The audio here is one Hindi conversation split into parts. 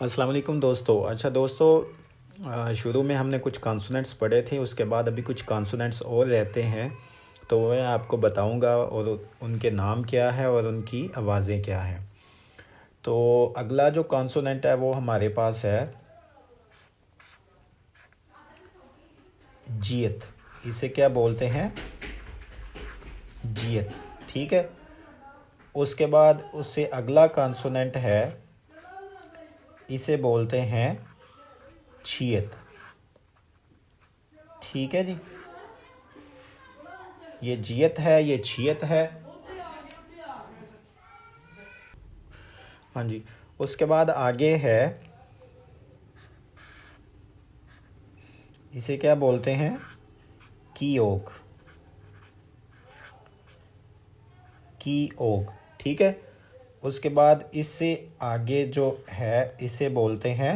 अस्सलाम वालेकुम दोस्तों। अच्छा दोस्तों, शुरू में हमने कुछ कॉन्सोनेंट्स पढ़े थे, उसके बाद अभी कुछ कॉन्सोनेंट्स और रहते हैं, तो मैं आपको बताऊंगा और उनके नाम क्या है और उनकी आवाज़ें क्या हैं। तो अगला जो कॉन्सोनेंट है वो हमारे पास है जियत। इसे क्या बोलते हैं? जियत। ठीक है। उसके बाद उससे अगला कॉन्सोनेंट है, इसे बोलते हैं छियत। ठीक है जी, ये जियत है, ये छियत है। हाँ जी। उसके बाद आगे है, इसे क्या बोलते हैं? की ओग। की ओग। ठीक है। उसके बाद इससे आगे जो है इसे बोलते हैं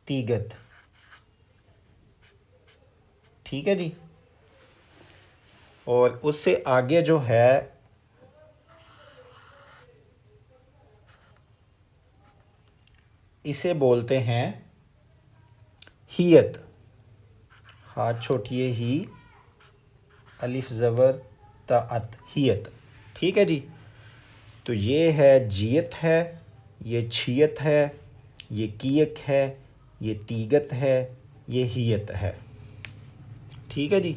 तीगत। ठीक है जी। और उससे आगे जो है इसे बोलते हैं हियत। हाथ छोटिए ही, अलिफ ज़बर ताअत, हियत। ठीक है जी। तो ये है जियत है, ये छियत है, ये कियक है, ये तीगत है, ये हियत है। ठीक है जी।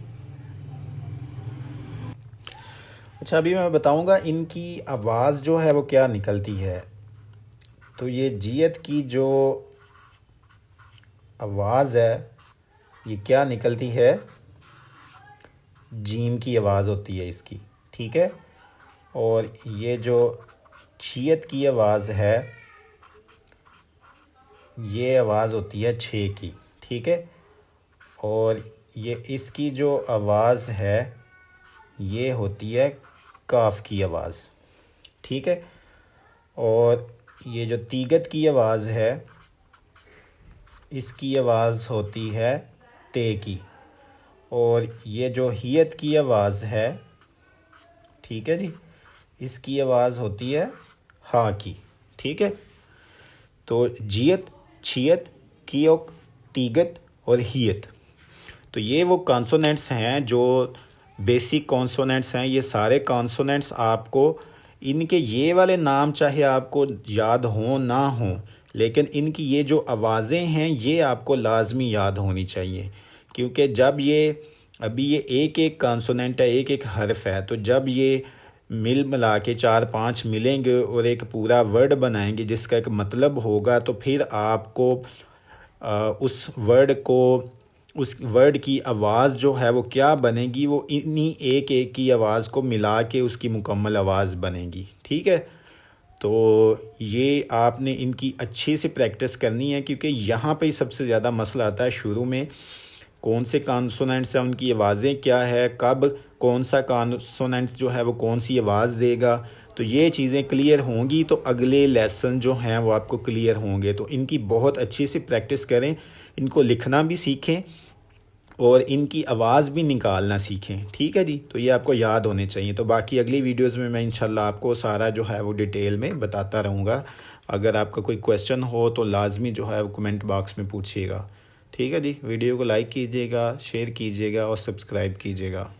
अच्छा, अभी मैं बताऊंगा इनकी आवाज़ जो है वो क्या निकलती है। तो ये जियत की जो आवाज़ है ये क्या निकलती है? जीम की आवाज़ होती है इसकी। ठीक है। और ये जो छियत की आवाज़ है ये आवाज़ होती है छे की। ठीक है। और ये इसकी जो आवाज़ है ये होती है काफ की आवाज़। ठीक है। और ये जो तीगत की आवाज़ है इसकी आवाज़ होती है ते की। और ये जो हियत की आवाज़ है, ठीक है जी, इसकी आवाज़ होती है हा की। ठीक है। तो जियत, छियत, कियोक, तीगत और हियत, तो ये वो कॉन्सोनेंट्स हैं जो बेसिक कॉन्सोनेंट्स हैं। ये सारे कॉन्सोनेंट्स आपको इनके ये वाले नाम चाहे आपको याद हों ना हों, लेकिन इनकी ये जो आवाज़ें हैं ये आपको लाजमी याद होनी चाहिए। क्योंकि जब ये अभी ये एक एक कॉन्सोनेंट है, एक एक हर्फ है, तो जब ये मिल मिला के चार पांच मिलेंगे और एक पूरा वर्ड बनाएंगे जिसका एक मतलब होगा, तो फिर आपको उस वर्ड को, उस वर्ड की आवाज़ जो है वो क्या बनेगी, वो इन्हीं एक एक की आवाज़ को मिला के उसकी मुकम्मल आवाज़ बनेगी। ठीक है। तो ये आपने इनकी अच्छी से प्रैक्टिस करनी है, क्योंकि यहाँ पे ही सबसे ज़्यादा मसला आता है शुरू में। कौन से कॉन्सोनेंट्स हैं, उनकी आवाज़ें क्या है, कब कौन सा कॉन्सोनेंट जो है वो कौन सी आवाज़ देगा। तो ये चीज़ें क्लियर होंगी तो अगले लेसन जो हैं वो आपको क्लियर होंगे। तो इनकी बहुत अच्छी से प्रैक्टिस करें, इनको लिखना भी सीखें और इनकी आवाज़ भी निकालना सीखें। ठीक है जी। तो ये आपको याद होने चाहिए। तो बाकी अगली वीडियोज़ में मैं इंशाल्लाह आपको सारा जो है वो डिटेल में बताता रहूँगा। अगर आपका कोई क्वेश्चन हो तो लाजमी जो है वो कमेंट बॉक्स में पूछिएगा। ठीक है जी। वीडियो को लाइक कीजिएगा, शेयर कीजिएगा और सब्सक्राइब कीजिएगा।